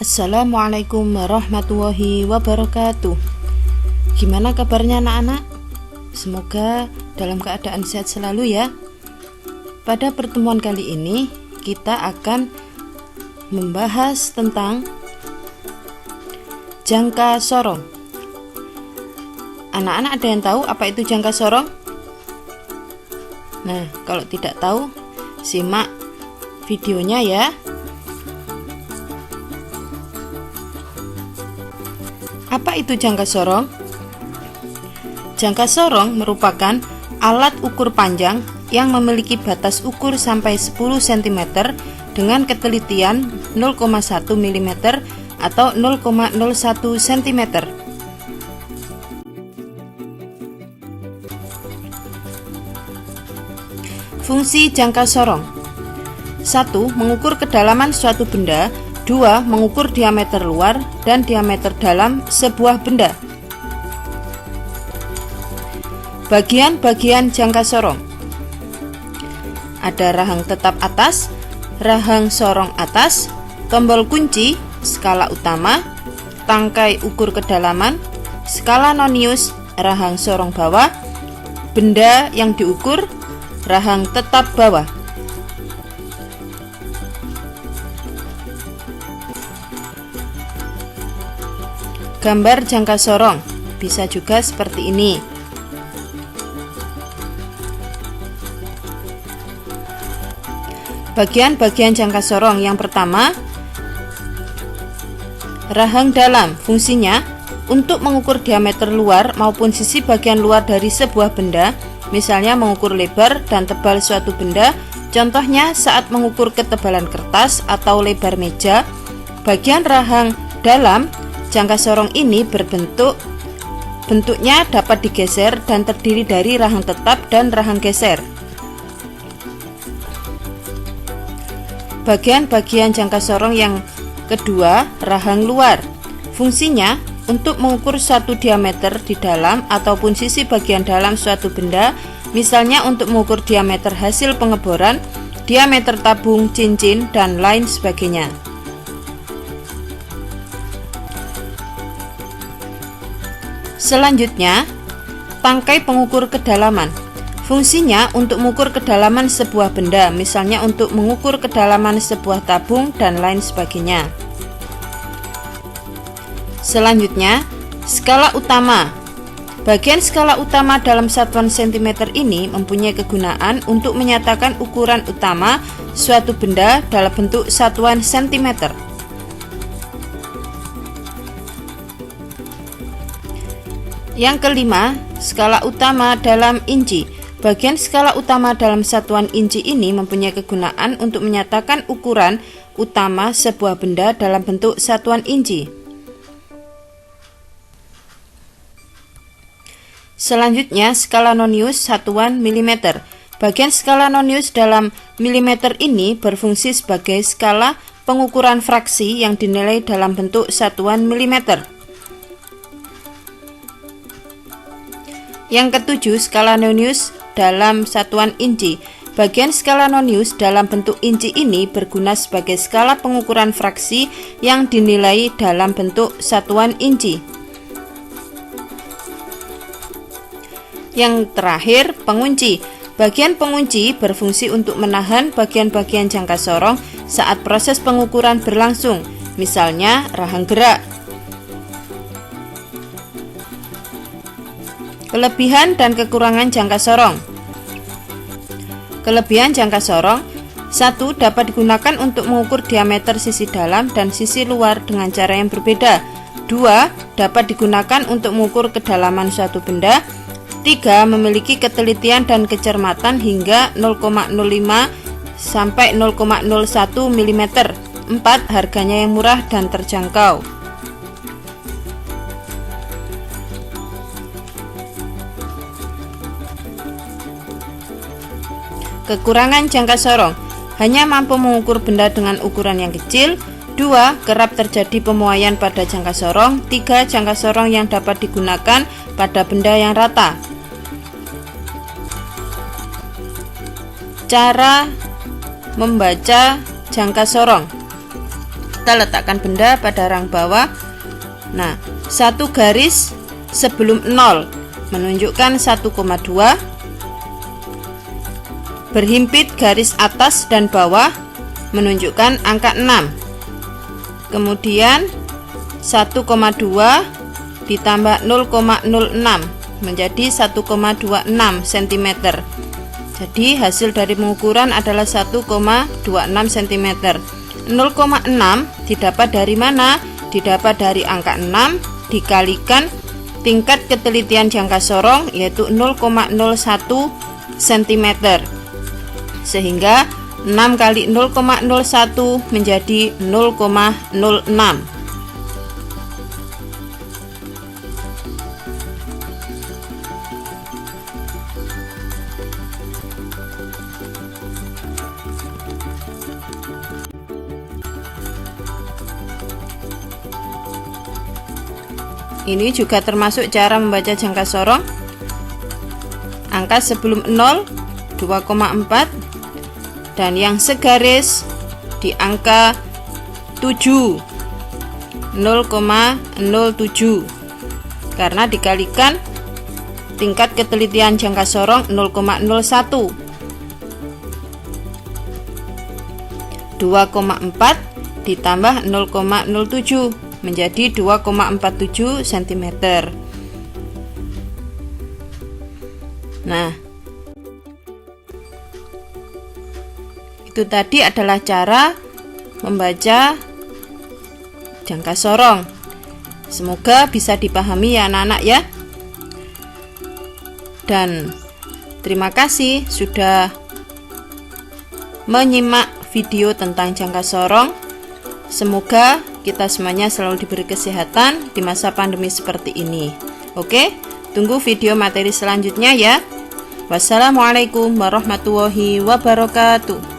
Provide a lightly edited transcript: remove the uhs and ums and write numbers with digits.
Assalamualaikum warahmatullahi wabarakatuh. Gimana kabarnya anak-anak? Semoga dalam keadaan sehat selalu ya. Pada pertemuan kali ini kita akan membahas tentang jangka sorong. Anak-anak ada yang tahu apa itu jangka sorong? Nah, kalau tidak tahu, simak videonya ya. Apa itu jangka sorong? Jangka sorong merupakan alat ukur panjang yang memiliki batas ukur sampai 10 cm dengan ketelitian 0,1 mm atau 0,01 cm. Fungsi jangka sorong: 1. Mengukur kedalaman suatu benda. 2. Mengukur diameter luar dan diameter dalam sebuah benda. Bagian-bagian jangka sorong: ada rahang tetap atas, rahang sorong atas, tombol kunci, skala utama, tangkai ukur kedalaman, skala nonius, rahang sorong bawah, benda yang diukur, rahang tetap bawah. Gambar jangka sorong bisa juga seperti ini. Bagian-bagian jangka sorong yang pertama, rahang dalam. Fungsinya untuk mengukur diameter luar maupun sisi bagian luar dari sebuah benda, misalnya mengukur lebar dan tebal suatu benda. Contohnya saat mengukur ketebalan kertas atau lebar meja. Bagian rahang dalam jangka sorong ini bentuknya dapat digeser dan terdiri dari rahang tetap dan rahang geser. Bagian-bagian jangka sorong yang kedua, rahang luar. Fungsinya untuk mengukur suatu diameter di dalam ataupun sisi bagian dalam suatu benda, misalnya untuk mengukur diameter hasil pengeboran, diameter tabung, cincin, dan lain sebagainya. Selanjutnya, tangkai pengukur kedalaman. Fungsinya untuk mengukur kedalaman sebuah benda, misalnya untuk mengukur kedalaman sebuah tabung dan lain sebagainya. Selanjutnya, skala utama. Bagian skala utama dalam satuan cm ini mempunyai kegunaan untuk menyatakan ukuran utama suatu benda dalam bentuk satuan cm. Yang kelima, skala utama dalam inci. Bagian skala utama dalam satuan inci ini mempunyai kegunaan untuk menyatakan ukuran utama sebuah benda dalam bentuk satuan inci. Selanjutnya, skala nonius satuan mm. Bagian skala nonius dalam milimeter ini berfungsi sebagai skala pengukuran fraksi yang dinilai dalam bentuk satuan milimeter. Yang ketujuh, skala nonius dalam satuan inci. Bagian skala nonius dalam bentuk inci ini berguna sebagai skala pengukuran fraksi yang dinilai dalam bentuk satuan inci. Yang terakhir, pengunci. Bagian pengunci berfungsi untuk menahan bagian-bagian jangka sorong saat proses pengukuran berlangsung, misalnya rahang gerak. Kelebihan dan kekurangan jangka sorong. Kelebihan jangka sorong: 1. Dapat digunakan untuk mengukur diameter sisi dalam dan sisi luar dengan cara yang berbeda. 2. Dapat digunakan untuk mengukur kedalaman suatu benda. 3. Memiliki ketelitian dan kecermatan hingga 0,05 sampai 0,01 mm. 4. Harganya yang murah dan terjangkau. Kekurangan jangka sorong: hanya mampu mengukur benda dengan ukuran yang kecil. 2. Kerap terjadi pemuaian pada jangka sorong. 3. Jangka sorong yang dapat digunakan pada benda yang rata. Cara membaca jangka sorong: kita letakkan benda pada rang bawah. Nah, satu garis sebelum 0 menunjukkan 1,2. Berhimpit garis atas dan bawah menunjukkan angka 6. Kemudian 1,2 ditambah 0,06 menjadi 1,26 cm. Jadi hasil dari pengukuran adalah 1,26 cm. 0,6 didapat dari mana? Didapat dari angka 6 dikalikan tingkat ketelitian jangka sorong, yaitu 0,01 cm. Sehingga 6 kali 0,01 menjadi 0,06. Ini juga termasuk cara membaca jangka sorong. Angka sebelum 0 2,4 dan yang segaris di angka 7 0,07 karena dikalikan tingkat ketelitian jangka sorong 0,01. 2,4 ditambah 0,07 menjadi 2,47 cm. Nah, itu tadi adalah cara membaca jangka sorong. Semoga bisa dipahami ya anak-anak ya. Dan terima kasih sudah menyimak video tentang jangka sorong. Semoga kita semuanya selalu diberi kesehatan di masa pandemi seperti ini. Oke, tunggu video materi selanjutnya ya. Wassalamualaikum warahmatullahi wabarakatuh.